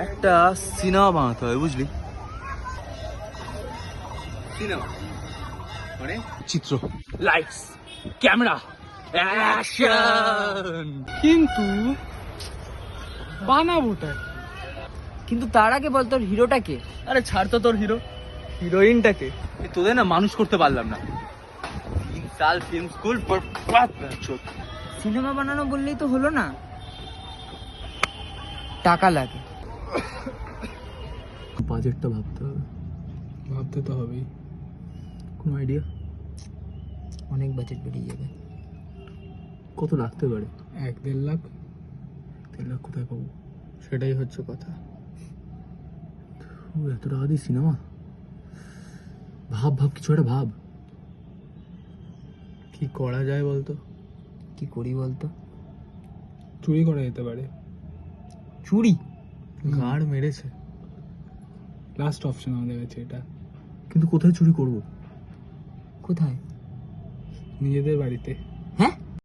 একটা সিনেমা বানাতে হবে, বুঝলি? সিনেমা মানে চিত্র, লাইটস, ক্যামেরা, অ্যাকশন। কিন্তু বানাবোটা, কিন্তু তার আগে বল তোর হিরোটাকে। আরে ছাড় তো তোর হিরো, হিরোইনটাকে। তোদের না মানুষ করতে পারলাম না। 3 সাল ফিল্ম স্কুল পর সিনেমা বানানো বললেই তো হলো না, টাকা লাগে। বাজেটটা ভাবতে হবে। ভাবতে তো হবেই। কোনো আইডিয়া? অনেক বাজেট বেরিয়ে যাবে। কত লাগতে পারে? 1-1.5 লাখ। 3 লাখ কোথায় পাবো? সেটাই হচ্ছে কথা। এত টাকা দিয়ে সিনেমা? ভাব ভাব, কিছু একটা ভাব। কি করা যায় বলতো? কি করি বলতো? চুরি করা যেতে পারে। চুরি? গাড় মেরেছে। লাস্ট অপশন আমাদের কাছে এটা। কিন্তু কোথায় চুরি করব? কোথায়? নিজেদের বাড়িতে।